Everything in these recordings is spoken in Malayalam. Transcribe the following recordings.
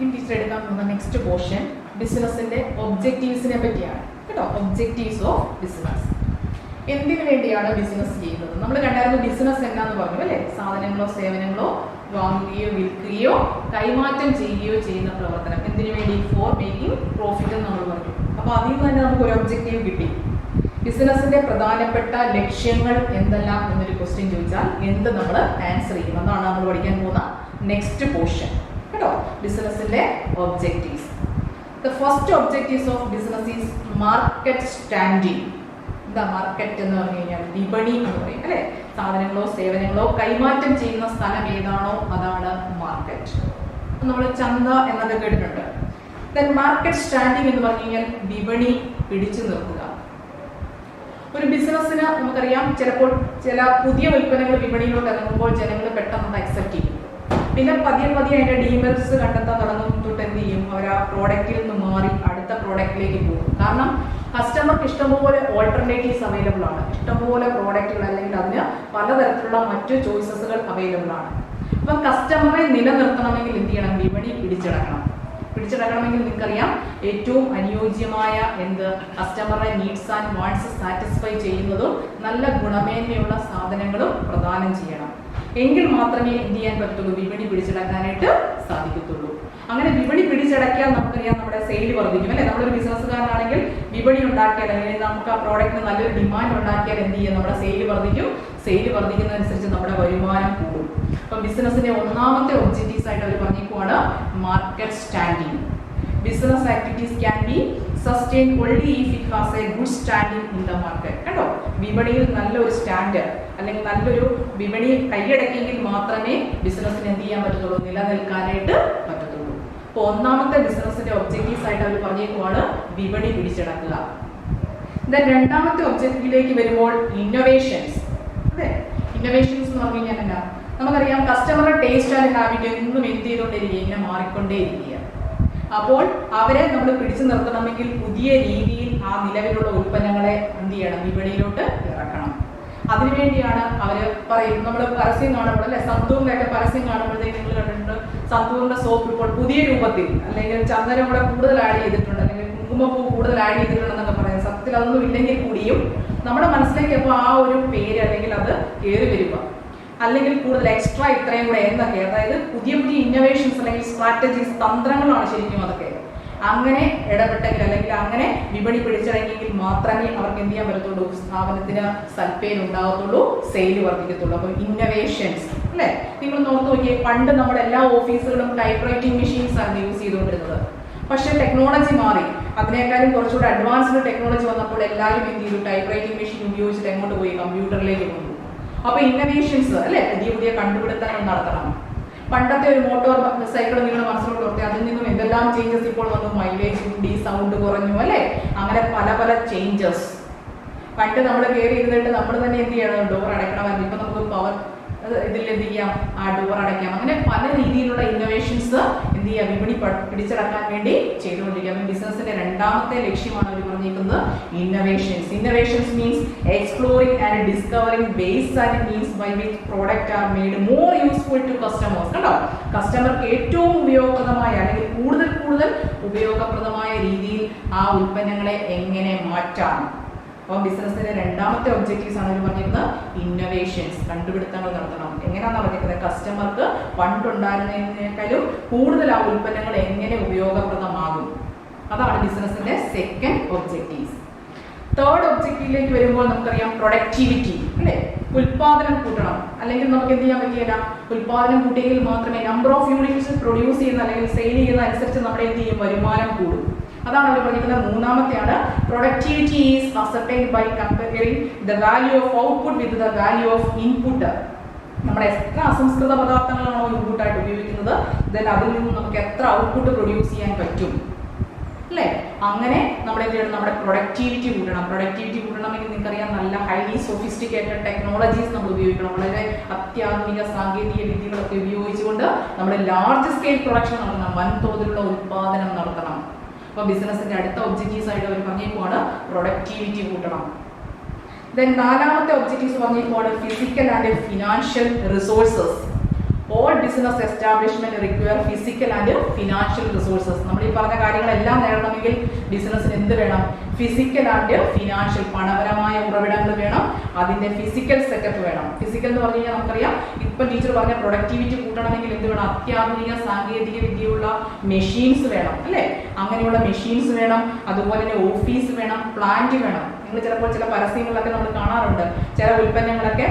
ഇനി ടീച്ചർ എടുക്കാൻ പോകുന്ന നെക്സ്റ്റ് പോർഷൻ ബിസിനസിന്റെ ഒബ്ജക്റ്റീവ്സിനെ പറ്റിയാണ് കേട്ടോ. Objectives of business. എന്തിനു വേണ്ടിയാണ് ബിസിനസ് ചെയ്യുന്നത്? നമ്മൾ കണ്ടായിരുന്നു ബിസിനസ് എന്നാന്ന് പറഞ്ഞു അല്ലേ? സാധനങ്ങളോ സേവനങ്ങളോ വാങ്ങുകയോ വിൽക്കുകയോ കൈമാറ്റം ചെയ്യുകയോ ചെയ്യുന്ന പ്രവർത്തനം. എന്തിനു വേണ്ടി? ഫോർ മേക്കിംഗ് പ്രോഫിറ്റ് എന്ന് നമ്മൾ പറഞ്ഞു. അപ്പോൾ അതിൽ നിന്ന് തന്നെ നമുക്ക് ഒരു ഒബ്ജക്റ്റീവ് കിട്ടി. ബിസിനസിന്റെ പ്രധാനപ്പെട്ട ലക്ഷ്യങ്ങൾ എന്തെല്ലാം എന്നൊരു ക്വസ്റ്റ്യൻ ചോദിച്ചാൽ എന്ത് നമ്മൾ ആൻസർ ചെയ്യും? അതാണ് നമ്മൾ പഠിക്കാൻ പോകുന്ന നെക്സ്റ്റ് പോർഷൻ കേട്ടോ. ബിസിനസിന്റെ objectives. The first objectives of business is market standing. എന്താ മാർക്കറ്റ് എന്ന് പറഞ്ഞു കഴിഞ്ഞാൽ? വിപണി എന്ന് പറയും അല്ലെ? സാധനങ്ങളോ സേവനങ്ങളോ കൈമാറ്റം ചെയ്യുന്ന സ്ഥലം ഏതാണോ അതാണ് മാർക്കറ്റ്. നമ്മൾ ചന്ത എന്നൊക്കെ കേട്ടിട്ടുണ്ട്. ദെൻ മാർക്കറ്റ് സ്റ്റാൻഡിങ് എന്ന് പറഞ്ഞു കഴിഞ്ഞാൽ വിപണി പിടിച്ചു നിർത്തുക. ഒരു ബിസിനസ്സിന് നമുക്കറിയാം ചിലപ്പോൾ ചില പുതിയ ഉൽപ്പന്നങ്ങൾ വിപണിയിലോട്ട് ഇറങ്ങുമ്പോൾ ജനങ്ങൾ പെട്ടെന്ന് അക്സെപ്റ്റ് ചെയ്യും. പിന്നെ പതിയെ പതിയെ അതിന്റെ ഡീമെറിറ്റ്സ് കണ്ടെത്താൻ തുടങ്ങും. തൊട്ട് എന്ത് ചെയ്യും? അവർ ആ പ്രോഡക്റ്റിൽ നിന്ന് മാറി അടുത്ത പ്രോഡക്റ്റിലേക്ക് പോകും. കാരണം കസ്റ്റമർക്ക് ഇഷ്ടംപോലെ ഓൾട്ടർനേറ്റീവ്സ് അവൈലബിൾ ആണ്. ഇഷ്ടംപോലെ പ്രോഡക്റ്റുകൾ അല്ലെങ്കിൽ അതിന് പലതരത്തിലുള്ള മറ്റു ചോയ്സസുകൾ അവൈലബിൾ ആണ്. അപ്പം കസ്റ്റമറെ നിലനിർത്തണമെങ്കിൽ എന്ത് ചെയ്യണം? വിപണി പിടിച്ചെടുക്കണം. പിടിച്ചെടുക്കണമെങ്കിൽ നിങ്ങൾക്കറിയാം ഏറ്റവും അനുയോജ്യമായ എന്ത് കസ്റ്റമറുടെ നീഡ്സ് ആൻഡ് വാണ്ട്സ് സാറ്റിസ്ഫൈ ചെയ്യുന്നതും നല്ല ഗുണമേന്മയുള്ള സാധനങ്ങളും പ്രദാനം ചെയ്യണം. എങ്കിൽ മാത്രമേ എന്ത് ചെയ്യാൻ പറ്റുള്ളൂ? വിപണി പിടിച്ചെടുക്കാനായിട്ട് സാധിക്കത്തുള്ളൂ. അങ്ങനെ വിപണി പിടിച്ചടക്കിയാൽ നമുക്കറിയാം നമ്മുടെ സെയിൽ വർദ്ധിക്കും അല്ലെ? നമ്മളൊരു ബിസിനസ്സുകാരനാണെങ്കിൽ വിപണി ഉണ്ടാക്കിയാൽ അല്ലെങ്കിൽ നമുക്ക് ആ പ്രോഡക്റ്റിന് നല്ലൊരു ഡിമാൻഡ് ഉണ്ടാക്കിയാൽ എന്ത് ചെയ്യും? നമ്മുടെ സെയിൽ വർദ്ധിക്കും. സെയിൽ വർദ്ധിക്കുന്നതനുസരിച്ച് നമ്മുടെ വരുമാനം കൂടും. അപ്പം ബിസിനസിന്റെ ഒന്നാമത്തെ ഒബ്ജക്റ്റീവ്സ് ആയിട്ട് അവർ പറഞ്ഞേക്കുവാണ് market standing. Business activities can be sustain only if it has a good standing in the market. കേട്ടോ, വിപണിയിൽ നല്ലൊരു സ്റ്റാൻഡ് അല്ലെങ്കിൽ നല്ലൊരു വിപണി കൈയടക്കിയെങ്കിൽ മാത്രമേ ബിസിനസ്സിന് എന്ത് ചെയ്യാൻ പറ്റത്തുള്ളൂ? നിലനിൽക്കാനായിട്ട് പറ്റത്തുള്ളൂ. അപ്പോൾ ഒന്നാമത്തെ ബിസിനസിന്റെ ഒബ്ജക്റ്റീവ്സ് ആയിട്ട് അവർ പറഞ്ഞേക്കുവാണ് വിപണി പിടിച്ചടക്കുക. ദെൻ രണ്ടാമത്തെ ഒബ്ജക്റ്റീവിലേക്ക് വരുമ്പോൾ ഇന്നോവേഷൻസ്. അതെ, ഇന്നോവേഷൻസ് എന്ന് പറഞ്ഞു കഴിഞ്ഞാൽ എന്നാ? നമുക്കറിയാം കസ്റ്റമറുടെ ടേസ്റ്റ് ആൻഡ് ഹാബിറ്റ് എന്നും എന്ത് ചെയ്തുകൊണ്ടിരിക്കുക? ഇങ്ങനെ മാറിക്കൊണ്ടേയിരിക്കുക. അപ്പോൾ അവരെ നമ്മൾ പിടിച്ചു നിർത്തണമെങ്കിൽ പുതിയ രീതിയിൽ ആ നിലവിലുള്ള ഉൽപ്പന്നങ്ങളെ എന്ത് ചെയ്യണം? വിപണിയിലോട്ട് ഇറക്കണം. അതിനുവേണ്ടിയാണ് അവർ പറയും, നമ്മൾ പരസ്യം കാണുമ്പോൾ അല്ലെ, സന്തൂറിന്റെ പരസ്യം കാണുമ്പോഴത്തേക്ക് നിങ്ങൾ കണ്ടിട്ടുണ്ട് സന്തൂറിന്റെ സോപ്പ് ഇപ്പോൾ പുതിയ രൂപത്തിൽ അല്ലെങ്കിൽ ചന്ദനം കൂടെ കൂടുതൽ ആഡ് ചെയ്തിട്ടുണ്ട് അല്ലെങ്കിൽ കുങ്കുമപ്പൂ കൂടുതൽ ആഡ് ചെയ്തിട്ടുണ്ടെന്നൊക്കെ പറയാം. സത്യത്തിൽ അതൊന്നും ഇല്ലെങ്കിൽ കൂടിയും നമ്മുടെ മനസ്സിലേക്ക് അപ്പോൾ ആ ഒരു പേര് അല്ലെങ്കിൽ അത് കയറി വരിക, അല്ലെങ്കിൽ കൂടുതൽ എക്സ്ട്രാ ഇത്രയും കൂടെ എന്നൊക്കെ, അതായത് പുതിയ പുതിയ ഇന്നോവേഷൻസ് അല്ലെങ്കിൽ സ്ട്രാറ്റജീസ്, തന്ത്രങ്ങളാണ് ശരിക്കും അതൊക്കെ. അങ്ങനെ ഇടപെട്ടെങ്കിൽ അല്ലെങ്കിൽ അങ്ങനെ വിപണി പിടിച്ചടങ്ങിയെങ്കിൽ മാത്രമേ അവർക്ക് എന്ത് ചെയ്യാൻ പറ്റത്തുള്ളൂ? സ്ഥാപനത്തിന് സൽപ്പേര് ഉണ്ടാകത്തുള്ളൂ, സെയിൽ വർദ്ധിക്കത്തുള്ളൂ. അപ്പം ഇന്നോവേഷൻസ് അല്ലെ? നിങ്ങൾ നോർത്ത് നോക്കിയേ, പണ്ട് നമ്മുടെ എല്ലാ ഓഫീസുകളും ടൈപ്പ് റൈറ്റിംഗ് മെഷീൻസ് ആണ് യൂസ് ചെയ്തുകൊണ്ടിരുന്നത്. പക്ഷെ ടെക്നോളജി മാറി. അതിനേക്കാളും കുറച്ചുകൂടെ അഡ്വാൻസ്ഡ് ടെക്നോളജി വന്നപ്പോൾ എല്ലാവരും എന്ത് ചെയ്തു? ടൈപ്പ് റൈറ്റിംഗ് മെഷീൻ ഉപയോഗിച്ചിട്ട് എങ്ങോട്ട് പോയി? കമ്പ്യൂട്ടറിലേക്ക് കൊണ്ടു. അപ്പൊ ഇന്നോവേഷൻസ് അല്ലെ, പുതിയ പുതിയ കണ്ടുപിടുത്തങ്ങൾ നടത്തണം. പണ്ടത്തെ ഒരു മോട്ടോർ സൈക്കിൾ നിങ്ങൾ മനസ്സിലോട്ട് ഓർത്തി, അതിൽ നിന്നും എന്തെല്ലാം ചേഞ്ചസ് ഇപ്പോൾ വന്നു? മൈലേജ് കൂടി, സൗണ്ട് കുറഞ്ഞു അല്ലെ? അങ്ങനെ പല പല ചേഞ്ചസ്. പണ്ട് നമ്മൾ കയറി ഇരുന്നിട്ട് നമ്മൾ തന്നെ എന്ത് ചെയ്യണം? ഡോർ അടയ്ക്കണമായിരുന്നു. ഇപ്പൊ നമുക്ക് പവർ ഇതിൽ എന്ത് ചെയ്യാം? ആ ഡോർ അടയ്ക്കാം. അങ്ങനെ പല രീതിയിലുള്ള ഇന്നോവേഷൻസ് എന്ത് ചെയ്യാം? വിപണി പിടിച്ചടക്കാൻ വേണ്ടി ചെയ്തുകൊണ്ടിരിക്കുക. ബിസിനസിന്റെ രണ്ടാമത്തെ ലക്ഷ്യമാണ് അവർ പറഞ്ഞിരിക്കുന്നത് innovations. Innovations means exploring and discovering ways and means by which product are made more useful to customers. കേട്ടോ, കസ്റ്റമർക്ക് ഏറ്റവും ഉപയോഗപ്രദമായ അല്ലെങ്കിൽ കൂടുതൽ കൂടുതൽ ഉപയോഗപ്രദമായ രീതിയിൽ ആ ഉൽപ്പന്നങ്ങളെ എങ്ങനെ മാറ്റാം. അപ്പോൾ ബിസിനസിന്റെ രണ്ടാമത്തെ ഒബ്ജക്റ്റീവ്സ് ആണ് പറഞ്ഞിരുന്നത് ഇന്നോവേഷൻസ്. കണ്ടുപിടുത്തങ്ങൾ നടത്തണം. എങ്ങനെയാണെന്ന് പറഞ്ഞിരിക്കുന്നത്? കസ്റ്റമർക്ക് പണ്ടുണ്ടായിരുന്നതിനേക്കാളും കൂടുതൽ ആ ഉൽപ്പന്നങ്ങൾ എങ്ങനെ ഉപയോഗപ്രദമാകും. അതാണ് ബിസിനസിന്റെ സെക്കൻഡ് ഒബ്ജക്റ്റീവ്സ്. തേർഡ് ഒബ്ജക്റ്റീവിലേക്ക് വരുമ്പോൾ നമുക്കറിയാം പ്രൊഡക്ടിവിറ്റി അല്ലെ? ഉൽപാദനം കൂട്ടണം. അല്ലെങ്കിൽ നമുക്ക് എന്ത് ചെയ്യാൻ പറ്റില്ല? ഉൽപാദനം കൂട്ടിയെങ്കിൽ മാത്രമേ നമ്പർ ഓഫ് യൂണിറ്റ്സ് പ്രൊഡ്യൂസ് ചെയ്യുന്ന അല്ലെങ്കിൽ സെയിൽ ചെയ്യുന്ന അനുസരിച്ച് നമ്മുടെ എന്ത് ചെയ്യും? വരുമാനം കൂടും. അതാണ് അവർ പറഞ്ഞിരിക്കുന്നത്. മൂന്നാമത്തെയാണ് productivity is ascertained by comparing the value of output with the value of input. നമ്മുടെ എത്ര അസംസ്കൃത പദാർത്ഥങ്ങളാണോ ഇൻപുട്ടായിട്ട് ഉപയോഗിക്കുന്നത്, ദെൻ അതിൽ നിന്ന് നമുക്ക് എത്ര ഔട്ട്പുട്ട് പ്രൊഡ്യൂസ് ചെയ്യാൻ പറ്റും അല്ലേ? അങ്ങനെ നമ്മുടെ എന്ത് ചെയ്യണം? നമ്മുടെ പ്രൊഡക്ടിവിറ്റി കൂട്ടണം. പ്രൊഡക്ടിവിറ്റി കൂട്ടണമെങ്കിൽ നിങ്ങൾക്കറിയാം നല്ല ഹൈലി സൊഫിസ്റ്റിക്കേറ്റഡ് ടെക്നോളജീസ് നമ്മൾ ഉപയോഗിക്കണം. വളരെ അത്യാധുനിക സാങ്കേതിക വിദ്യകളൊക്കെ ഉപയോഗിച്ചുകൊണ്ട് നമ്മൾ ലാർജ് സ്കെയിൽ പ്രൊഡക്ഷൻ നടത്തണം, വൻതോതിലുള്ള ഉൽപാദനം നടത്തണം. അപ്പോൾ ബിസിനസിന്റെ അടുത്ത ഒബ്ജക്റ്റീവ്സ് ആയിട്ട് അവർ പറഞ്ഞേക്കുവാണ് പ്രൊഡക്ടിവിറ്റി കൂട്ടണം. Then നാലാമത്തെ ഒബ്ജക്റ്റീവ്സ് പറഞ്ഞപ്പോൾ physical and financial resources. All business establishment require physical and financial resources. നമ്മൾ ഈ പറഞ്ഞ കാര്യങ്ങളെല്ലാം നേടണമെങ്കിൽ ബിസിനസ്സിന് എന്ത് വേണം? ഫിസിക്കൽ ആൻഡ് ഫിനാൻഷ്യൽ, പണപരമായ ഉറവിടങ്ങൾ വേണം, അതിന്റെ ഫിസിക്കൽ സെറ്റപ്പ് വേണം. ഫിസിക്കൽ എന്ന് പറഞ്ഞു കഴിഞ്ഞാൽ നമുക്കറിയാം, ഇപ്പം ടീച്ചർ പറഞ്ഞ പ്രൊഡക്ടിവിറ്റി കൂട്ടണമെങ്കിൽ എന്ത് വേണം? അത്യാധുനിക സാങ്കേതിക വിദ്യയുള്ള മെഷീൻസ് വേണം, അല്ലെ? അങ്ങനെയുള്ള മെഷീൻസ് വേണം, അതുപോലെ തന്നെ ഓഫീസ് വേണം, പ്ലാന്റ് വേണം. നിങ്ങൾ ചിലപ്പോൾ ചില പരസ്യങ്ങളിലൊക്കെ നമ്മൾ കാണാറുണ്ട്, ചില ഉൽപ്പന്നങ്ങളൊക്കെ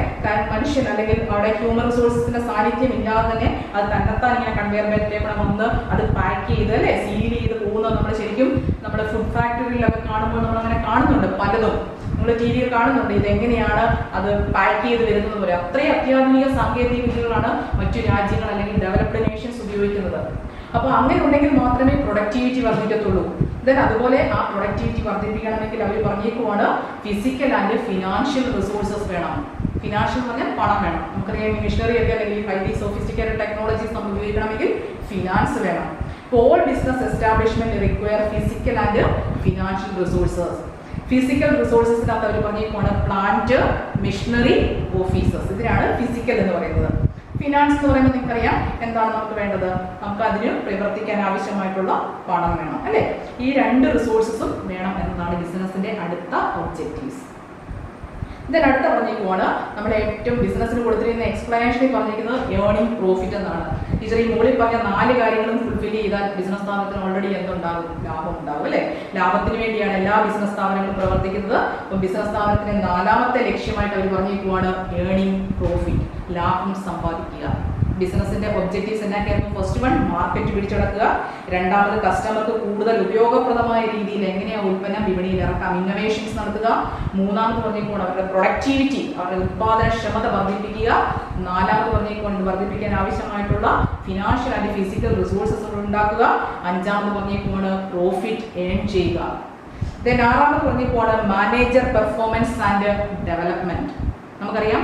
മനുഷ്യൻ അല്ലെങ്കിൽ അവിടെ ഹ്യൂമൻ റിസോഴ്സസിന്റെ സാന്നിധ്യം ഇല്ലാതെ തന്നെ അത് തന്നെത്താൻ ഇങ്ങനെ കൺവെയർ ബെൽറ്റിലെ കൂടെ വന്ന് അത് പാക്ക് ചെയ്ത്, അല്ലെ, സീൽ ചെയ്ത് പോകുന്നത് നമ്മൾ ശരിക്കും നമ്മുടെ ഫുഡ് ഫാക്ടറിയിലൊക്കെ കാണുമ്പോൾ നമ്മൾ അങ്ങനെ കാണുന്നുണ്ട്. പലതും നമ്മൾ ടി വിയിൽ കാണുന്നുണ്ട്, ഇതെങ്ങനെയാണ് അത് പാക്ക് ചെയ്ത് വരുന്നത് പോലെ. അത്രയും അത്യാധുനിക സാങ്കേതിക വിദ്യകളാണ് മറ്റു രാജ്യങ്ങൾ അല്ലെങ്കിൽ ഡെവലപ്ഡ് നേഷൻസ് ഉപയോഗിക്കുന്നത്. അപ്പോൾ അങ്ങനെ ഉണ്ടെങ്കിൽ മാത്രമേ പ്രൊഡക്ടിവിറ്റി വർദ്ധിക്കത്തുള്ളൂ. ദെൻ അതുപോലെ ആ പ്രൊഡക്ടിവിറ്റി വർദ്ധിപ്പിക്കണമെങ്കിൽ അവർ പറഞ്ഞേക്കുവാണ് ഫിസിക്കൽ ആൻഡ് ഫിനാൻഷ്യൽ റിസോഴ്സസ് വേണം. ഫിനാൻഷ്യൽ എന്ന് പറഞ്ഞാൽ പണം വേണം. നമുക്കറിയാം, മിഷനറി ഒക്കെ അല്ലെങ്കിൽ ഹൈലി സോഫിസ്റ്റിക്കേറ്റഡ് ടെക്നോളജീസ് നമ്മൾ ഉപയോഗിക്കണമെങ്കിൽ ഫിനാൻസ് വേണം. All business establishment require physical and financial resources. Physical റിസോഴ്സസിനകത്ത് അവർ പറഞ്ഞേക്കുവാണ് പ്ലാന്റ്, മിഷനറി, ഓഫീസസ്. ഇതിനാണ് ഫിസിക്കൽ എന്ന് പറയുന്നത്. ഫിനാൻസ് എന്ന് പറയുമ്പോൾ നിങ്ങൾക്കറിയാം എന്താണ് നമുക്ക് വേണ്ടത്? നമുക്ക് അതിന് പ്രവർത്തിക്കാൻ ആവശ്യമായിട്ടുള്ള പണം വേണം, അല്ലെ? ഈ രണ്ട് റിസോഴ്സസും വേണം എന്നതാണ് ബിസിനസിന്റെ അടുത്ത ഒബ്ജക്റ്റീവ്സ്. ഇതിന് അടുത്ത പറഞ്ഞേക്കുവാണ് നമ്മൾ ഏറ്റവും ബിസിനസ്സിന് കൊടുത്തിരിക്കുന്ന എക്സ്പ്ലനേഷനിൽ പറഞ്ഞിരിക്കുന്നത് ഏർണിംഗ് പ്രോഫിറ്റ് എന്നാണ്. ടീച്ചർ ഈ മുകളിൽ പറഞ്ഞ 4 കാര്യങ്ങളും ഫുൾഫിൽ ചെയ്താൽ ബിസിനസ് സ്ഥാപനത്തിന് ഓൾറെഡി എന്തുണ്ടാകും? ലാഭം ഉണ്ടാകും, അല്ലെ? ലാഭത്തിന് വേണ്ടിയാണ് എല്ലാ ബിസിനസ് സ്ഥാപനങ്ങളും പ്രവർത്തിക്കുന്നത്. അപ്പം ബിസിനസ് സ്ഥാപനത്തിന്റെ 4ാമത്തെ ലക്ഷ്യമായിട്ട് അവർ പറഞ്ഞേക്കുവാണ് ഏർണിംഗ് പ്രോഫിറ്റ്, ലാഭം സമ്പാദിക്കുക. ബിസിനസിന്റെ ഒബ്ജക്റ്റീവ്സ് എന്നായിരുന്നു? ഫസ്റ്റ് വൺ, മാർക്കറ്റ് പിടിച്ചെടുക്കുക. രണ്ടാമത്, കസ്റ്റമർക്ക് കൂടുതൽ ഉപയോഗപ്രദമായ രീതിയിൽ എങ്ങനെയാ ഉൽപ്പന്നം വിപണിയിൽ ഇറക്കാം, ഇന്നോവേഷൻസ് നടത്തുക. മൂന്നാമത് പറഞ്ഞേക്കൊണ്ട് അവരുടെ പ്രൊഡക്ടിവിറ്റി, അവരുടെ ഉത്പാദനക്ഷമത വർദ്ധിപ്പിക്കുക. നാലാമത് പറഞ്ഞേക്കൊണ്ട് വർദ്ധിപ്പിക്കാൻ ആവശ്യമായിട്ടുള്ള ഫിനാൻഷ്യൽ ആൻഡ് ഫിസിക്കൽ റിസോഴ്സസ് ഉണ്ടാക്കുക. അഞ്ചാമത് പറഞ്ഞേക്കൊണ്ട് പ്രോഫിറ്റ് ഏൺ ചെയ്യുക. ദെൻ ആറാമത് പറഞ്ഞേക്കൊണ്ട് മാനേജർ പെർഫോമൻസ് ആൻഡ് ഡെവലപ്മെന്റ്. നമുക്കറിയാം,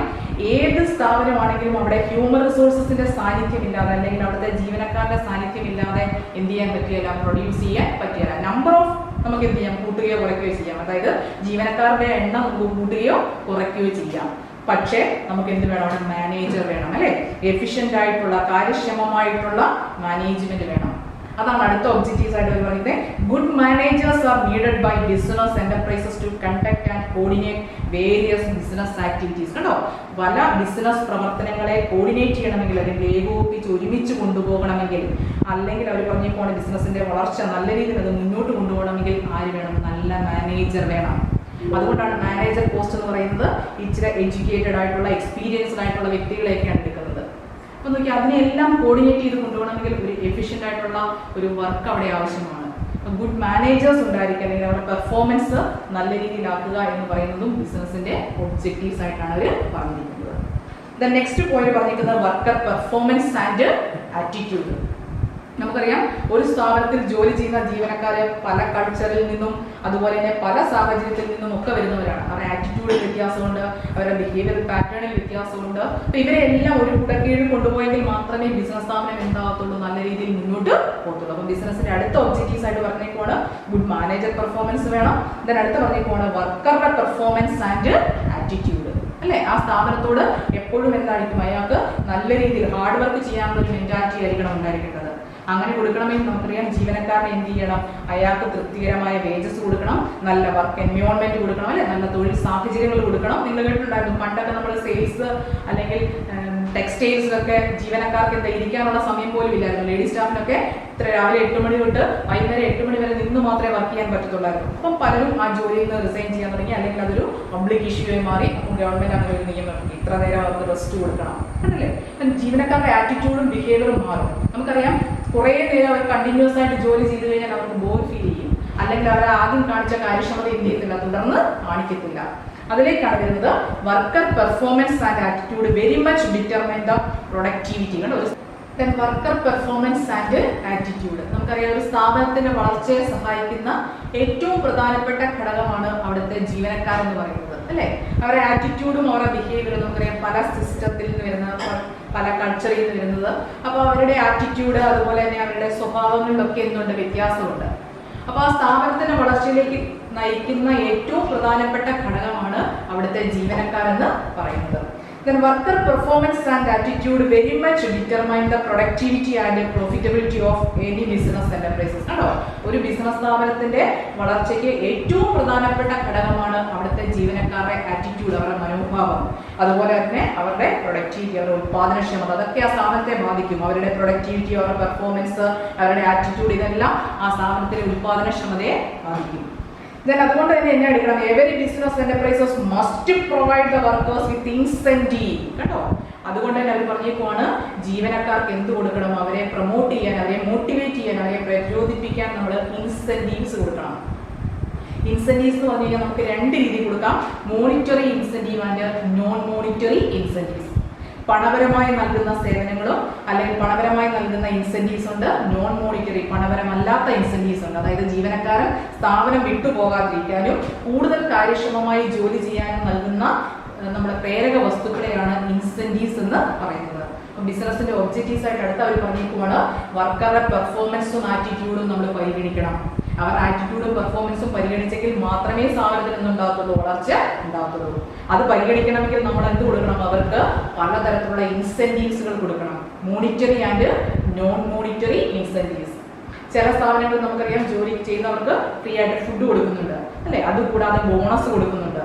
ഏത് സ്ഥാപനമാണെങ്കിലും അവിടെ ഹ്യൂമൻ റിസോഴ്സസിന്റെ സാന്നിധ്യം ഇല്ലാതെ അല്ലെങ്കിൽ അവിടുത്തെ ജീവനക്കാരുടെ സാന്നിധ്യം ഇല്ലാതെ എന്ത് ചെയ്യാൻ പറ്റില്ല? പ്രൊഡ്യൂസ് ചെയ്യാൻ പറ്റില്ല. നമ്പർ ഓഫ് നമുക്ക് എന്ത് ചെയ്യാം? കൂട്ടുകയോ കുറയ്ക്കുകയോ ചെയ്യാം. അതായത് ജീവനക്കാരുടെ എണ്ണം നമുക്ക് കൂട്ടുകയോ കുറയ്ക്കുകയോ ചെയ്യാം. പക്ഷേ നമുക്ക് എന്ത് വേണം? അവിടെ മാനേജർ വേണം, അല്ലെ? എഫിഷ്യന്റ് ആയിട്ടുള്ള, കാര്യക്ഷമമായിട്ടുള്ള മാനേജ്മെന്റ് വേണം. അതാണ് അടുത്ത ഒബ്ജക്റ്റീവ്സ് ആയിട്ട് പറയുന്നത്. Good managers are needed by business enterprises to conduct and coordinate various business activities. കണ്ടോ, പല ബിസിനസ് പ്രവർത്തനങ്ങളെ കോർഡിനേറ്റ് ചെയ്യണമെങ്കിൽ, അല്ലെങ്കിൽ ഏകോപിപ്പിച്ച് ഒരുമിച്ച് കൊണ്ടുപോകണമെങ്കിൽ, അല്ലെങ്കിൽ അവർ പറഞ്ഞപ്പോൾ ബിസിനസിന്റെ വളർച്ച നല്ല രീതിയിൽ അത് മുന്നോട്ട് കൊണ്ടുപോകണമെങ്കിൽ ആര് വേണം? നല്ല മാനേജർ വേണം. അതുകൊണ്ടാണ് മാനേജർ പോസ്റ്റ് എന്ന് പറയുന്നത് ഇച്ചിരി എഡ്യൂക്കേറ്റഡ് ആയിട്ടുള്ള, എക്സ്പീരിയൻസ്ഡ് ആയിട്ടുള്ള വ്യക്തികളെയൊക്കെയാണ് എടുക്കുന്നത്. അപ്പൊ നോക്കി, അതിനെല്ലാം കോർഡിനേറ്റ് ചെയ്ത് കൊണ്ടുപോകണമെങ്കിൽ ഒരു എഫിഷ്യന്റ് ആയിട്ടുള്ള ഒരു വർക്ക് അവിടെ ആവശ്യമാണ്. ഗുഡ് മാനേജേഴ്സ് ഉണ്ടായിരിക്കുക, അല്ലെങ്കിൽ അവരുടെ പെർഫോമൻസ് നല്ല രീതിയിലാക്കുക എന്ന് പറയുന്നതും ബിസിനസിന്റെ ഒബ്ജക്റ്റീവ്സ് ആയിട്ടാണ് അവർ പറഞ്ഞിരിക്കുന്നത്. ദ നെക്സ്റ്റ് പോയിന്റ് പറഞ്ഞിരിക്കുന്നത് വർക്കർ പെർഫോമൻസ് ആൻഡ് ആറ്റിറ്റ്യൂഡ്. നമുക്കറിയാം, ഒരു സ്ഥാപനത്തിൽ ജോലി ചെയ്യുന്ന ജീവനക്കാരെ പല കൾച്ചറിൽ നിന്നും അതുപോലെ തന്നെ പല സാഹചര്യത്തിൽ നിന്നും ഒക്കെ വരുന്നവരാണ്. അവരുടെ ആറ്റിറ്റ്യൂഡിൽ വ്യത്യാസമുണ്ട്, അവരുടെ ബിഹേവിയർ പാറ്റേണിൽ വ്യത്യാസമുണ്ട്. അപ്പൊ ഇവരെ എല്ലാം ഒരു കുടക്കീഴിൽ കൊണ്ടുപോയെങ്കിൽ മാത്രമേ ബിസിനസ് സ്ഥാപനം എന്താകത്തുള്ളൂ? നല്ല രീതിയിൽ മുന്നോട്ട് പോകത്തുള്ളൂ. അപ്പൊ ബിസിനസിന്റെ അടുത്ത ഒബ്ജക്റ്റീവ്സ് ആയിട്ട് പറഞ്ഞേക്കുവാണ് ഗുഡ് മാനേജർ പെർഫോമൻസ് വേണം. അടുത്ത പറഞ്ഞേക്കുവാണ് വർക്കറുടെ പെർഫോമൻസ് ആൻഡ് ആറ്റിറ്റ്യൂഡ്, അല്ലെ? ആ സ്ഥാപനത്തോട് എപ്പോഴും എന്തായിരിക്കും? അയാൾക്ക് നല്ല രീതിയിൽ ഹാർഡ് വർക്ക് ചെയ്യാനുള്ള ഒരു മെന്റാലിറ്റി ആയിരിക്കണം ഉണ്ടായിരിക്കേണ്ടത്. അങ്ങനെ കൊടുക്കണമെങ്കിൽ നമുക്കറിയാം, ജീവനക്കാരനെ എന്ത് ചെയ്യണം? അയാൾക്ക് തൃപ്തികരമായ വേജസ് കൊടുക്കണം, നല്ല വർക്ക് എൻവയോൺമെന്റ് കൊടുക്കണം, അല്ലെ? നല്ല തൊഴിൽ സാഹചര്യങ്ങൾ കൊടുക്കണം. നിങ്ങൾ കേട്ടിട്ടുണ്ടായിരുന്നു, പണ്ടൊക്കെ നമ്മൾ സെയിൽസ് അല്ലെങ്കിൽ ടെക്സ്റ്റൈൽസിലൊക്കെ ജീവനക്കാർക്ക് എന്താ ഇരിക്കാനുള്ള സമയം പോലും ഇല്ലായിരുന്നു. ലേഡി സ്റ്റാഫിനൊക്കെ രാവിലെ 8 മണി തൊട്ട് വൈകുന്നേരം 8 മണി വരെ നിന്ന് മാത്രമേ വർക്ക് ചെയ്യാൻ പറ്റത്തുള്ളായിരുന്നു. അപ്പം പലരും ആ ജോലിയിൽ നിന്ന് റിസൈൻ ചെയ്യാൻ തുടങ്ങി, അല്ലെങ്കിൽ അതൊരു പബ്ലിക് ഇഷ്യൂവായി മാറി. അപ്പം ഗവൺമെന്റ് അങ്ങനെ ഒരു നിയമം, ഇത്ര നേരം അവർക്ക് റെസ്റ്റ് കൊടുക്കണം, അല്ലേ? ജീവനക്കാരുടെ ആറ്റിറ്റ്യൂഡും ബിഹേവിയറും മാറും. നമുക്കറിയാം, കുറേ നേരം അവർ കണ്ടിന്യൂസ് ആയിട്ട് ജോലി ചെയ്തു കഴിഞ്ഞാൽ അവർക്ക് ബോർ ഫീൽ ചെയ്യും, അല്ലെങ്കിൽ അവർ ആദ്യം കാണിച്ച കാര്യക്ഷമത എന്ത് ചെയ്യത്തില്ല, തുടർന്ന് കാണിക്കത്തില്ല. അതിലേക്കാണ് വരുന്നത് worker performance and attitude very much determine the productivity. Worker performance and attitude നമുക്കറിയാം, ഒരു സ്ഥാപനത്തിന്റെ വളർച്ചയെ സഹായിക്കുന്ന ഏറ്റവും പ്രധാനപ്പെട്ട ഘടകമാണ് അവിടുത്തെ ജീവനക്കാരെന്ന് പറയുന്നത്, അല്ലെ? അവരുടെ ആറ്റിറ്റ്യൂഡും അവരുടെ ബിഹേവിയറും നമുക്കറിയാം പല സിസ്റ്റത്തിൽ നിന്ന് വരുന്ന, പല കൾച്ചറിൽ നിന്ന് വരുന്നത്. അപ്പോൾ അവരുടെ ആറ്റിറ്റ്യൂഡ് അതുപോലെ തന്നെ അവരുടെ സ്വഭാവങ്ങളിലൊക്കെ എന്തുണ്ട്? വ്യത്യാസമുണ്ട്. അപ്പോൾ ആ സ്ഥാപനത്തിന്റെ വളർച്ചയിലേക്ക് നയിക്കുന്ന ഏറ്റവും പ്രധാനപ്പെട്ട ഘടകമാണ് അവിടുത്തെ ജീവനക്കാരെന്ന് പറയുന്നത്. Then worker performance and attitude very much determine the productivity and profitability of any business enterprises. കണ്ടോ, ഒരു ബിസിനസ് സ്ഥാപനത്തിന്റെ വളർച്ചയ്ക്ക് ഏറ്റവും പ്രധാനപ്പെട്ട ഘടകമാണ് അവിടുത്തെ ജീവനക്കാരുടെ ആറ്റിറ്റ്യൂഡ്, അവരുടെ മനോഭാവം, അതുപോലെ തന്നെ അവരുടെ പ്രൊഡക്ടിവിറ്റി, അവരുടെ ഉത്പാദനക്ഷമത. അതൊക്കെ ആ സ്ഥാപനത്തെ ബാധിക്കും. അവരുടെ പ്രൊഡക്ടിവിറ്റി, അവരുടെ പെർഫോമൻസ്, അവരുടെ ആറ്റിറ്റ്യൂഡ്, ഇതെല്ലാം ആ സ്ഥാപനത്തിലെ ഉത്പാദനക്ഷമതയെ ബാധിക്കും. അതുകൊണ്ട് തന്നെ എന്നെ എടുക്കണം, every business enterprises must provide the workers with incentive. കേട്ടോ, അതുകൊണ്ട് തന്നെ അവർ പറഞ്ഞേക്കുവാണ് ജീവനക്കാർക്ക് എന്ത് കൊടുക്കണം, അവരെ പ്രൊമോട്ട് ചെയ്യാൻ, അവരെ മോട്ടിവേറ്റ് ചെയ്യാൻ, അവരെ പ്രചോദിപ്പിക്കാൻ നമ്മൾ ഇൻസെന്റീവ്സ് കൊടുക്കണം. ഇൻസെന്റീവ്സ് എന്ന് പറഞ്ഞു കഴിഞ്ഞാൽ നമുക്ക് രണ്ട് രീതി കൊടുക്കാം, monetary incentive and non monetary incentives. പണപരമായി നൽകുന്ന സേവനങ്ങളും അല്ലെങ്കിൽ പണപരമായി നൽകുന്ന ഇൻസെന്റീവ്സ് ഉണ്ട്, നോൺ മോണിറ്ററി പണപരമല്ലാത്ത ഇൻസെന്റീവ്സ് ഉണ്ട്. അതായത് ജീവനക്കാരൻ സ്ഥാപനം വിട്ടുപോകാതിരിക്കാനും കൂടുതൽ കാര്യക്ഷമമായി ജോലി ചെയ്യാനും നൽകുന്ന നമ്മുടെ പ്രേരക വസ്തുക്കളെയാണ് ഇൻസെന്റീവ്സ് എന്ന് പറയുന്നത്. ബിസിനസിന്റെ ഒബ്ജക്റ്റീവ്സ് ആയിട്ട് അടുത്ത അവർ പറഞ്ഞേക്കുവാണ് വർക്കറുടെ പെർഫോമൻസും ആറ്റിറ്റ്യൂഡും നമ്മൾ പരിഗണിക്കണം. അവർ ആറ്റിറ്റ്യൂഡും പെർഫോമൻസും പരിഗണിച്ചെങ്കിൽ മാത്രമേ സ്ഥാപനത്തിൽ നിന്നുണ്ടാകത്തുള്ളൂ, വളർച്ച ഉണ്ടാകത്തുള്ളൂ. അത് പരിഗണിക്കണമെങ്കിൽ നമ്മൾ എന്ത് കൊടുക്കണം, അവർക്ക് പലതരത്തിലുള്ള ഇൻസെന്റീവ്സുകൾ കൊടുക്കണം, monetary and non monetary incentives. ചില സ്ഥാപനങ്ങളിൽ നമുക്കറിയാം ജോലി ചെയ്യുന്നവർക്ക് ഫ്രീ ആയിട്ട് ഫുഡ് കൊടുക്കുന്നുണ്ട്, അല്ലെ? അതുകൂടാതെ ബോണസ് കൊടുക്കുന്നുണ്ട്,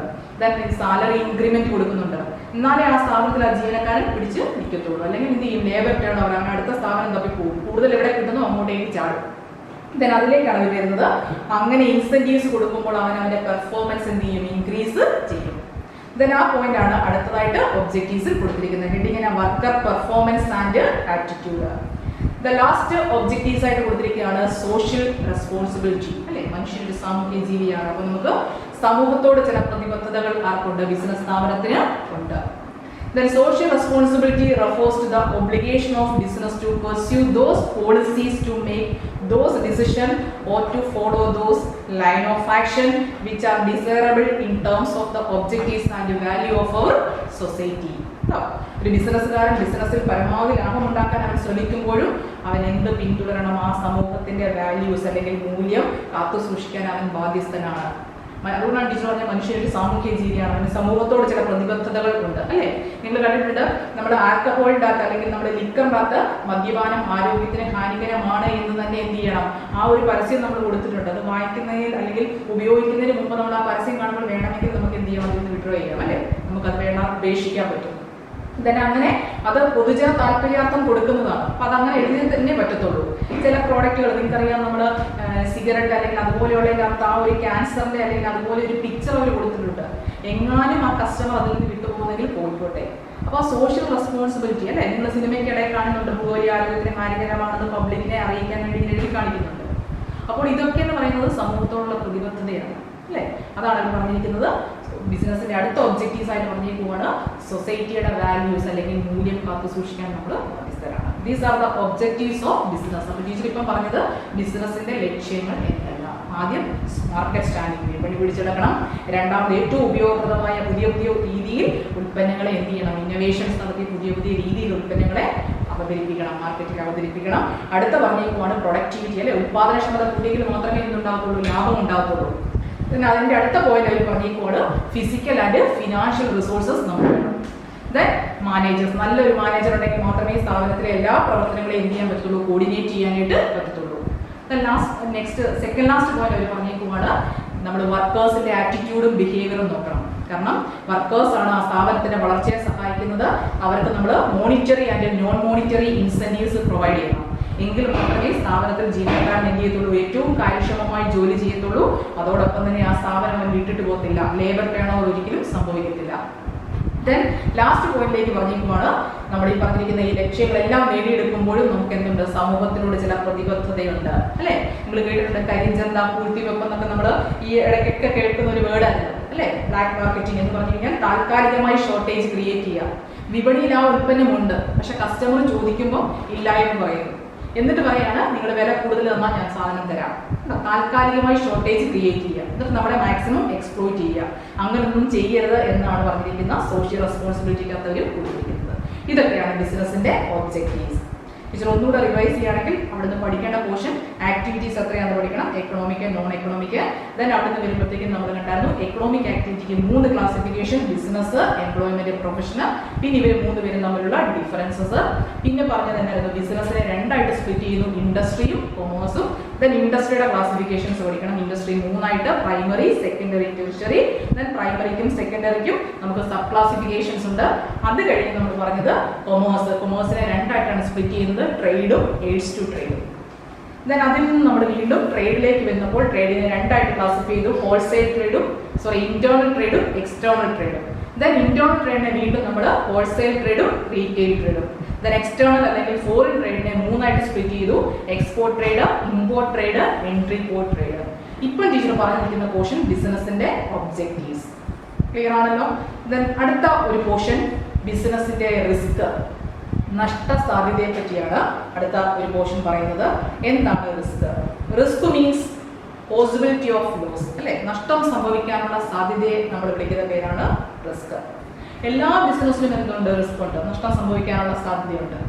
സാലറി ഇൻക്രിമെന്റ് കൊടുക്കുന്നുണ്ട്. എന്നാലേ ആ സ്ഥാപനത്തിൽ ആ ജീവനക്കാരൻ പിടിച്ച് നിൽക്കത്തുള്ളൂ. അല്ലെങ്കിൽ എന്ത് ചെയ്യും, ലേബർ ടേൺ ഓവർ, അവൻ അടുത്ത സ്ഥാപനം തപ്പി പോകും, കൂടുതൽ എവിടെ കിട്ടുന്നു അങ്ങോട്ടേക്ക് ചാടും. അതിലേക്കാണ് അത് വരുന്നത്. അങ്ങനെ ഇൻസെന്റീവ്സ് കൊടുക്കുമ്പോൾ അവന്റെ പെർഫോമൻസ് എന്ത് ചെയ്യും, ഇൻക്രീസ് ചെയ്യും. ആ പോയിന്റ് ആണ് അടുത്തതായിട്ട് ഒബ്ജക്റ്റീവ്സിൽ കൊടുത്തിരിക്കുന്നത്. ഹെഡിങ്ങിന് worker performance and attitude. Last objectives ആയിട്ട് കൊടുത്തിരിക്കുകയാണ് സോഷ്യൽ റെസ്പോൺസിബിലിറ്റി, അല്ലെ? മനുഷ്യനൊരു സാമൂഹ്യ ജീവിയാണ്. അപ്പൊ നമുക്ക് സമൂഹത്തോട് ചില പ്രതിബദ്ധതകൾ ആർക്കുണ്ട്, ബിസിനസ് സ്ഥാപനത്തിന് ഉണ്ട്. Then social responsibility refers to the obligation of business to pursue those policies, to make those decisions or to follow those line of action which are desirable in terms of the objectives and value of our society. ഒരു ബിസിനസ്സുകാരൻ ബിസിനസ്സിൽ പരമാവധി ലാഭം ഉണ്ടാക്കാൻ അവൻ ശ്രമിക്കുമ്പോഴും അവൻ എന്ത് പിന്തുടരണം, ആ സമൂഹത്തിന്റെ വാല്യൂസ് അല്ലെങ്കിൽ മൂല്യം കാത്തു സൂക്ഷിക്കാൻ അവൻ ബാധ്യസ്ഥനാണ്. അതുകൊണ്ടാണ് ടീച്ചർ പറഞ്ഞ മനുഷ്യൻ ഒരു സാമൂഹ്യ ജീവിയാണ്, അവന് സമൂഹത്തോട് ചില പ്രതിബദ്ധതകൾ ഉണ്ട്, അല്ലെ? നിങ്ങൾ കണ്ടിട്ടുണ്ട് നമ്മൾ ആൽക്കഹോളിൻ്റെ അകത്ത് അല്ലെങ്കിൽ നമ്മൾ ലിക്കറിൻ്റെ അകത്ത് മദ്യപാനം ആരോഗ്യത്തിന് ഹാനികരമാണ് എന്ന് തന്നെ എന്ത് ചെയ്യണം, ആ ഒരു പരസ്യം നമ്മൾ കൊടുത്തിട്ടുണ്ട്. അത് വായിക്കുന്നതിൽ അല്ലെങ്കിൽ ഉപയോഗിക്കുന്നതിന് മുമ്പ് നമ്മൾ ആ പരസ്യം കാണുമ്പോൾ വേണമെങ്കിൽ നമുക്ക് എന്ത് ചെയ്യണം, അതിൽ നിന്ന് വിഡ്രോ ചെയ്യാം, അല്ലെ? നമുക്കത് വേണ്ട ഉപേക്ഷിക്കാൻ പറ്റും. അങ്ങനെ അത് പൊതുജന താല്പര്യാർത്ഥം കൊടുക്കുന്നതാണ്. അപ്പൊ അതങ്ങനെ എഴുതി തന്നെ പറ്റത്തുള്ളൂ. ചില പ്രോഡക്റ്റുകൾ നിങ്ങൾക്കറിയാം, നമ്മൾ സിഗരറ്റ് അല്ലെങ്കിൽ അതുപോലെയുള്ള ആ ഒരു ക്യാൻസറിന്റെ അല്ലെങ്കിൽ അതുപോലെ ഒരു പിക്ചർ അവർ കൊടുത്തിട്ടുണ്ട്. എങ്ങാനും ആ കസ്റ്റമർ അതിൽ നിന്ന് വിട്ടുപോകുന്നെങ്കിൽ പോയിക്കോട്ടെ. അപ്പൊ സോഷ്യൽ റെസ്പോൺസിബിലിറ്റി, അല്ലെ? നിങ്ങൾ സിനിമയ്ക്കിടയിൽ കാണുന്നുണ്ട് പുകവലി ആരോഗ്യത്തിന് ഹാനികരമാണെന്ന് പബ്ലിക്കിനെ അറിയിക്കാൻ വേണ്ടി എഴുതി കാണിക്കുന്നുണ്ട്. അപ്പോൾ ഇതൊക്കെ എന്ന് പറയുന്നത് സമൂഹത്തോടുള്ള പ്രതിബദ്ധതയാണ്, അല്ലെ? അതാണ് പറഞ്ഞിരിക്കുന്നത്. ബിസിനസിന്റെ അടുത്ത ഒബ്ജക്റ്റീവ്സ് ആയിട്ട് പറഞ്ഞിരിക്കുകയാണ് സൊസൈറ്റിയുടെ വാല്യൂസ് അല്ലെങ്കിൽ മൂല്യം കാത്തു സൂക്ഷിക്കാൻ നമ്മൾ ബാധ്യസ്ഥരാണ്. These are the objectives of business. അപ്പൊ ടീച്ചർ ഇപ്പം പറഞ്ഞത് ബിസിനസിന്റെ ലക്ഷ്യങ്ങൾ എന്തെല്ലാം. ആദ്യം മാർക്കറ്റ് സ്റ്റാൻഡിംഗ്, വിപണി പിടിച്ചെടുക്കണം. രണ്ടാമത് ഏറ്റവും ഉപയോഗപ്രദമായ പുതിയ പുതിയ രീതിയിൽ ഉൽപ്പന്നങ്ങളെ എന്ത് ചെയ്യണം, ഇന്നോവേഷൻസ് നടത്തി പുതിയ പുതിയ രീതിയിൽ ഉൽപ്പന്നങ്ങളെ അവതരിപ്പിക്കണം, മാർക്കറ്റിൽ അവതരിപ്പിക്കണം. അടുത്ത പറഞ്ഞേക്കുവാണ് പ്രൊഡക്ടിവിറ്റി, അല്ലെ? ഉത്പാദനക്ഷമത കൂടിയെങ്കിൽ മാത്രമേ എന്തുണ്ടാകത്തുള്ളൂ, ലാഭം ഉണ്ടാകത്തുള്ളൂ. അതിന്റെ അടുത്ത പോയിന്റ് അവർ പറഞ്ഞേക്കുവാണ് ഫിസിക്കൽ ആൻഡ് ഫിനാൻഷ്യൽ റിസോഴ്സസ് നമുക്ക് വേണം. മാനേജേഴ്സ്, നല്ലൊരു മാനേജർ ഉണ്ടെങ്കിൽ മാത്രമേ സ്ഥാപനത്തിലെ എല്ലാ പ്രവർത്തനങ്ങളെയും എന്ത് ചെയ്യാൻ പറ്റുള്ളൂ, കോർഡിനേറ്റ് ചെയ്യാനായിട്ട് പറ്റത്തുള്ളൂ. സെക്കൻഡ് ലാസ്റ്റ് പോയിന്റ് അവർ പറഞ്ഞേക്കുവാണ് നമ്മൾ വർക്കേഴ്സിന്റെ ആറ്റിറ്റ്യൂഡും ബിഹേവിയറും നോക്കണം. കാരണം വർക്കേഴ്സ് ആണ് ആ സ്ഥാപനത്തിന്റെ വളർച്ചയെ സഹായിക്കുന്നത്. അവർക്ക് നമ്മൾ monetary and non monetary incentives provide ചെയ്യണം. എങ്കിൽ മാത്രമേ സ്ഥാപനത്തിൽ ജീവനക്കാരൻ എന്ത് ചെയ്യത്തുള്ളൂ, ഏറ്റവും കാര്യക്ഷമമായി ജോലി ചെയ്യത്തുള്ളൂ. അതോടൊപ്പം തന്നെ ആ സ്ഥാപനം വിട്ടിട്ട് പോകത്തില്ല, ലേബർ ടേൺ ഓവർ ഒരിക്കലും സംഭവിക്കത്തില്ല. ലാസ്റ്റ് പോയിന്റിലേക്ക് പറഞ്ഞേക്കുവാണ് നമ്മൾ ഈ പറഞ്ഞിരിക്കുന്ന ഈ ലക്ഷ്യങ്ങളെല്ലാം നേടിയെടുക്കുമ്പോഴും നമുക്ക് എന്തുണ്ട്, സമൂഹത്തിനോട് ചില പ്രതിബദ്ധതയുണ്ട്, അല്ലെ? നിങ്ങൾ കേട്ടിട്ടുണ്ട് കരിഞ്ചന്ത, പൂഴ്ത്തിവെപ്പ് എന്നൊക്കെ നമ്മൾ ഈ ഇടയ്ക്കൊക്കെ കേൾക്കുന്ന ഒരു വേർഡായിരുന്നു, അല്ലെ? ബ്ലാക്ക് മാർക്കറ്റിംഗ് എന്ന് പറഞ്ഞു കഴിഞ്ഞാൽ താൽക്കാലികമായി ഷോർട്ടേജ് ക്രിയേറ്റ് ചെയ്യുക. വിപണിയിൽ ആ ഉൽപ്പന്നമുണ്ട്, പക്ഷെ കസ്റ്റമർ ചോദിക്കുമ്പോൾ ഇല്ല എന്ന് പറയുന്നു. എന്നിട്ട് പറയാണ് നിങ്ങൾ വില കൂടുതൽ തന്നാൽ ഞാൻ സാധനം തരാം. താൽക്കാലികമായി ഷോർട്ടേജ് ക്രിയേറ്റ് ചെയ്യുക, എന്നിട്ട് നമ്മളെ മാക്സിമം എക്സ്പ്ലോയിറ്റ് ചെയ്യുക. അങ്ങനൊന്നും ചെയ്യരുത് എന്നാണ് പറഞ്ഞിരിക്കുന്ന സോഷ്യൽ റെസ്പോൺസിബിലിറ്റിക്കകത്ത് അവർ കൊടുത്തിരിക്കുന്നത്. ഇതൊക്കെയാണ് ബിസിനസിന്റെ ഒബ്ജക്റ്റീവ്സ്. ടീച്ചർ ഒന്നുകൂടെ റിവൈസ് ചെയ്യുകയാണെങ്കിൽ അവിടുന്ന് പഠിക്കേണ്ട പോർഷൻ ആക്ടിവിറ്റീസ് എത്രയാണെന്ന് പഠിക്കണം, എക്കണോമിക്, നോൺ എക്കണോമിക്. ദെൻ അവിടുന്ന് വരുമ്പോഴത്തേക്കും നമ്മൾ കണ്ടായിരുന്നു എക്കണോമിക് ആക്ടിവിറ്റിക്ക് 3 ക്ലാസിഫിക്കേഷൻ, ബിസിനസ്, എംപ്ലോയ്മെന്റ്, പ്രൊഫഷണൽ. പിന്നെ ഇവർ 3 പേരും തമ്മിലുള്ള ഡിഫറൻസസ്. പിന്നെ പറഞ്ഞത് തന്നെയായിരുന്നു ബിസിനസ്സിനെ 2ആയിട്ട് സ്പ്ലിറ്റ് ചെയ്യുന്നു, ഇൻഡസ്ട്രിയും കൊമേഴ്സും. ദെൻ ഇൻഡസ്ട്രിയുടെ ക്ലാസിഫിക്കേഷൻസ് പഠിക്കണം. ഇൻഡസ്ട്രി 3ആയിട്ട്, പ്രൈമറി, സെക്കൻഡറി, ടെർഷ്യറി. ദെൻ പ്രൈമറിക്കും സെക്കൻഡറിക്കും നമുക്ക് സബ് ക്ലാസിഫിക്കേഷൻസ് ഉണ്ട്. അത് കഴിഞ്ഞ് നമ്മൾ പറഞ്ഞത് കൊമേഴ്സിനെ 2ആയിട്ടാണ് സ്പ്ലിറ്റ് ചെയ്യുന്നത്, ട്രേഡും എയ്ഡ്സ് ടു ട്രേഡും. ദെൻ അതിൽ നിന്ന് നമ്മൾ വീണ്ടും ട്രേഡിലേക്ക് വരുന്നപ്പോൾ ട്രേഡിനെ 2ആയിട്ട് ക്ലാസിഫൈ ചെയ്തു, ഹോൾസെയിൽ ട്രേഡും ഇന്റേണൽ ട്രേഡും എക്സ്റ്റേണൽ ട്രേഡും. ദെൻ ഇന്റേണൽ ട്രേഡിനെ വീണ്ടും നമ്മൾ ഹോൾസെയിൽ ട്രേഡും റീറ്റെയിൽ ട്രേഡും. ദെൻ എക്സ്റ്റേണൽ അല്ലെങ്കിൽ ഫോറിൻ ട്രേഡിനെ 3ആയിട്ട് സ്പ്ലിറ്റ് ചെയ്തു, export trade, import trade, entry port trade. ഇപ്പം ടീച്ചർ പറഞ്ഞിരിക്കുന്ന പോർഷൻ ബിസിനസിന്റെ ഒബ്ജക്റ്റീവ്സ്. ക്ലിയർ ആണല്ലോ. ദെൻ അടുത്ത ഒരു പോർഷൻ ബിസിനസിന്റെ റിസ്ക്, നഷ്ട സാധ്യതയെ പറ്റിയാണ് അടുത്ത ഒരു പോർഷൻ പറയുന്നത്. എന്താണ് risk? Risk means possibility of loss, അല്ലെ? നഷ്ടം സംഭവിക്കാനുള്ള സാധ്യതയെ നമ്മൾ വിളിക്കുന്ന പേരാണ് റിസ്ക്. എല്ലാ ബിസിനസ്സിലും എന്തുണ്ട്? റിസ്ക് ഉണ്ട്, നഷ്ടം സംഭവിക്കാനുള്ള സാധ്യതയുണ്ട്.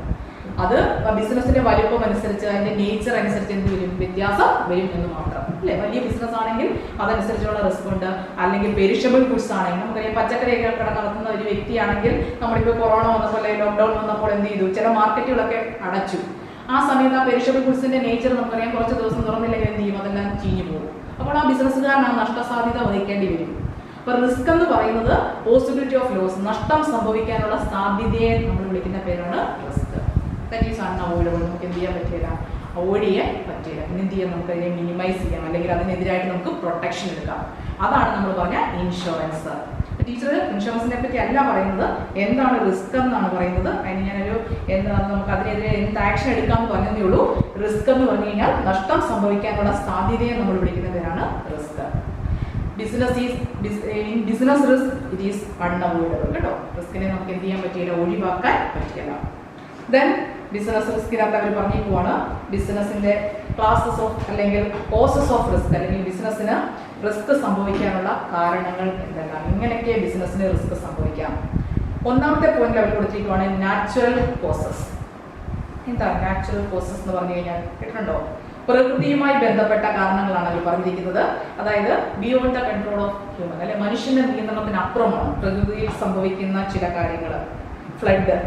അത് ബിസിനസിന്റെ വലുപ്പം അനുസരിച്ച്, അതിന്റെ നേച്ചർ അനുസരിച്ച് എന്ത് വരും? വ്യത്യാസം വരും എന്ന് മാത്രം, അല്ലെ? വലിയ ബിസിനസ് ആണെങ്കിൽ അതനുസരിച്ചുള്ള റിസ്ക് ഉണ്ട്. അല്ലെങ്കിൽ പെരിഷബിൾ ഗുഡ്സ് ആണെങ്കിൽ, നമുക്കറിയാം പച്ചക്കറിയൊക്കെ കട നടത്തുന്ന ഒരു വ്യക്തിയാണെങ്കിൽ, നമ്മളിപ്പോൾ കൊറോണ വന്നപ്പോൾ അല്ലെങ്കിൽ ലോക്ക്ഡൌൺ വന്നപ്പോൾ എന്ത് ചെയ്തു? ചില മാർക്കറ്റുകളൊക്കെ അടച്ചു. ആ സമയത്ത് ആ പെരിഷബിൾ ഗുഡ്സിന്റെ നേച്ചർ നമുക്കറിയാം, കുറച്ച് ദിവസം തുറന്നില്ലെങ്കിൽ എന്ത് ചെയ്യും? അതെല്ലാം ചീഞ്ഞു പോകും. അപ്പോൾ ആ ബിസിനസ്സുകാരൻ ആ നഷ്ടസാധ്യത വഹിക്കേണ്ടി വരും. അപ്പൊ റിസ്ക് എന്ന് പറയുന്നത് പോസിബിലിറ്റി ഓഫ് ലോസ്, നഷ്ടം സംഭവിക്കാനുള്ള സാധ്യതയെ നമ്മൾ വിളിക്കുന്ന പേരാണ് റിസ്ക്. That is unavoidable. നമുക്ക് എന്ത് ചെയ്യാൻ പറ്റില്ല? അവോയ്ഡ് ചെയ്യാൻ പറ്റില്ല. പിന്നെ എന്ത് ചെയ്യാം? നമുക്ക് അതിനെ മിനിമൈസ് ചെയ്യാം, അല്ലെങ്കിൽ അതിനെതിരായിട്ട് നമുക്ക് പ്രൊട്ടക്ഷൻ എടുക്കാം. അതാണ് നമ്മൾ പറഞ്ഞ ഇൻഷുറൻസ്. ടീച്ചർ ഇൻഷുറൻസിനെ പറ്റി അല്ല പറയുന്നത്, എന്താണ് റിസ്ക് എന്നാണ് പറയുന്നത്. അതിന് ഞാനൊരു നമുക്ക് അതിനെതിരെ എന്ത് ആക്ഷൻ എടുക്കാമെന്ന് പറഞ്ഞതേ ഉള്ളൂ. റിസ്ക് എന്ന് പറഞ്ഞു കഴിഞ്ഞാൽ നഷ്ടം സംഭവിക്കാനുള്ള സാധ്യതയെ നമ്മൾ വിളിക്കുന്ന പേരാണ് risk. Business risk it is unavoidable കേട്ടോ. റിസ്കിനെ നമുക്ക് എന്ത് ചെയ്യാൻ പറ്റില്ല? ഒഴിവാക്കാൻ പറ്റില്ല. ദെൻ ബിസിനസ് റിസ്കിനകത്ത് അവർ പറഞ്ഞു പോവാണ് ബിസിനസിന്റെ ക്ലാസസ് ഓഫ് അല്ലെങ്കിൽ കോസസ് ഓഫ് റിസ്ക്, അല്ലെങ്കിൽ ബിസിനസ്സിന് റിസ്ക് സംഭവിക്കാനുള്ള കാരണങ്ങൾ എന്തെല്ലാം, ഇങ്ങനെയൊക്കെ ബിസിനസ്സിന് റിസ്ക് സംഭവിക്കാം. ഒന്നാമത്തെ പോയിന്റ് അവർ കൊടുത്തിരിക്കുവാണ് നാച്ചുറൽ കോസസ്. എന്താ നാച്ചുറൽ കോസസ് എന്ന് പറഞ്ഞു കഴിഞ്ഞാൽ കേട്ടിട്ടുണ്ടോ? പ്രകൃതിയുമായി ബന്ധപ്പെട്ട കാരണങ്ങളാണ് അവർ പറഞ്ഞിരിക്കുന്നത്. അതായത് beyond the control of human, അല്ലെ മനുഷ്യന്റെ നിയന്ത്രണത്തിന് അപ്പുറമാണ് പ്രകൃതിയിൽ സംഭവിക്കുന്ന ചില കാര്യങ്ങൾ. ഫ്ലഡ്,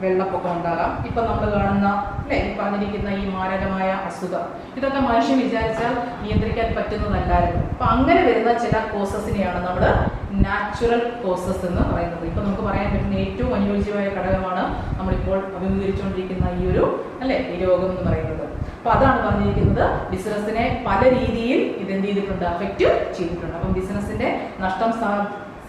വെള്ളപ്പൊക്കം ഉണ്ടാകാം. ഇപ്പൊ നമ്മൾ കാണുന്ന അല്ലെ ഈ പറഞ്ഞിരിക്കുന്ന ഈ മാരകമായ അസുഖം, ഇതൊക്കെ മനുഷ്യൻ വിചാരിച്ചാൽ നിയന്ത്രിക്കാൻ പറ്റുന്നതല്ലായിരുന്നു. അപ്പൊ അങ്ങനെ വരുന്ന ചില കോസസിനെയാണ് നമ്മൾ നാച്ചുറൽ കോസസ് എന്ന് പറയുന്നത്. ഇപ്പൊ നമുക്ക് പറയാൻ പറ്റുന്ന ഏറ്റവും അനുയോജ്യമായ ഘടകമാണ് നമ്മളിപ്പോൾ അഭിമുഖീകരിച്ചുകൊണ്ടിരിക്കുന്ന ഈ ഒരു ഈ രോഗം എന്ന് പറയുന്നത്. അപ്പൊ അതാണ് പറഞ്ഞിരിക്കുന്നത്. ബിസിനസിനെ പല രീതിയിൽ ഇതെന്ത് ചെയ്തിട്ടുണ്ട്? അഫക്റ്റ് ചെയ്തിട്ടുണ്ട്. അപ്പം ബിസിനസിന്റെ നഷ്ടം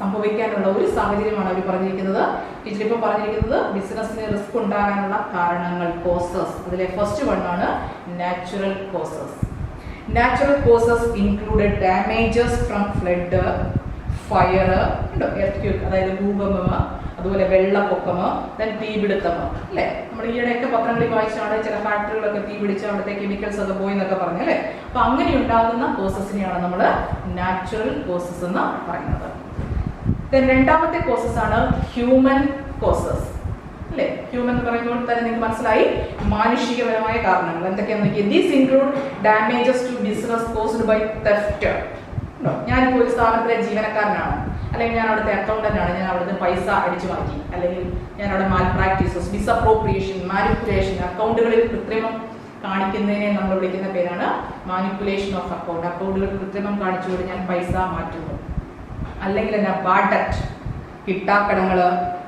സംഭവിക്കാനുള്ള ഒരു സാഹചര്യമാണ് അവർ പറഞ്ഞിരിക്കുന്നത്. ടീച്ചർ ഇപ്പോൾ പറഞ്ഞിരിക്കുന്നത് ബിസിനസ്സിന് റിസ്ക് ഉണ്ടാകാനുള്ള കാരണങ്ങൾ, കോസസ്. അതിലെ ഫസ്റ്റ് വൺ ആണ് natural causes. Natural causes included damages from flood, fire, earth, അതായത് ഭൂകമ്പം, അതുപോലെ വെള്ളപ്പൊക്കം, ദെൻ തീപിടുത്തം. അല്ലെ നമ്മൾ ഈയിടെയൊക്കെ പത്രങ്ങളിൽ വായിച്ചാണ് ചില ഫാക്ടറികളൊക്കെ തീപിടിച്ച് അവിടുത്തെ കെമിക്കൽസ് ഒക്കെ പോയി എന്നൊക്കെ പറഞ്ഞു, അല്ലെ? അപ്പൊ അങ്ങനെ ഉണ്ടാകുന്ന കോസസിനെയാണ് നമ്മൾ നാച്ചുറൽ കോസസ് എന്ന് പറയുന്നത്. രണ്ടാമത്തെ കോസസ് ആണ് ഹ്യൂമൻ കോസസ്, അല്ലെ? ഹ്യൂമൻ എന്ന് പറയുമ്പോൾ തന്നെ നിങ്ങൾക്ക് മനസ്സിലായി മാനുഷികപരമായ കാരണങ്ങൾ എന്തൊക്കെയാണെന്ന്. These include damages to business caused by theft. ഞാനിപ്പോൾ ഒരു സ്ഥാപനത്തിലെ ജീവനക്കാരനാണ്, അല്ലെങ്കിൽ ഞാൻ അവിടുത്തെ അക്കൗണ്ടന്റ് ആണ്, ഞാൻ അവിടുത്തെ പൈസ അടിച്ചു മാറ്റി, അല്ലെങ്കിൽ ഞാൻ അവിടെ മാൽ പ്രാക്ടീസസ്, ഡിസപ്രോപ്രിയേഷൻ, മാനിപ്പുലേഷൻ, അക്കൗണ്ടുകളിൽ കൃത്രിമം കാണിക്കുന്നതിനെ നമ്മൾ വിളിക്കുന്ന പേരാണ് മാനിപ്പുലേഷൻ ഓഫ് അക്കൗണ്ട്. അക്കൗണ്ടുകൾ കൃത്രിമം കാണിച്ചുകൊണ്ട് ഞാൻ പൈസ മാറ്റുന്നു. അല്ലെങ്കിൽ എന്നാ ബാഡ് ഡെറ്റ്, കിട്ടാക്കടങ്ങൾ,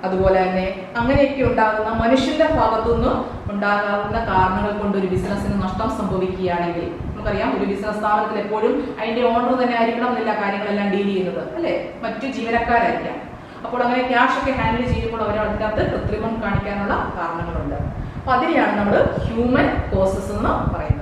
അതുപോലെ തന്നെ അങ്ങനെയൊക്കെ ഉണ്ടാകുന്ന മനുഷ്യന്റെ ഭാഗത്തുനിന്ന് ഉണ്ടാകാവുന്ന കാരണങ്ങൾ കൊണ്ട് ഒരു ബിസിനസ്സിന് നഷ്ടം സംഭവിക്കുകയാണെങ്കിൽ, നമുക്കറിയാം ഒരു ബിസിനസ് സ്ഥാപനത്തിൽ എപ്പോഴും അതിന്റെ ഓണർ തന്നെ ആയിരിക്കണം എന്നില്ല കാര്യങ്ങളെല്ലാം ഡീൽ ചെയ്യുന്നത്, അല്ലെ? മറ്റു ജീവനക്കാരായിരിക്കാം. അപ്പോൾ അങ്ങനെ ക്യാഷ് ഒക്കെ ഹാൻഡിൽ ചെയ്യുമ്പോൾ അവർ അതിനകത്ത് കൃത്രിമം കാണിക്കാനുള്ള കാരണങ്ങളുണ്ട്. അപ്പൊ അതിനെയാണ് നമ്മൾ ഹ്യൂമൻ കോസസ് എന്ന് പറയുന്നത്.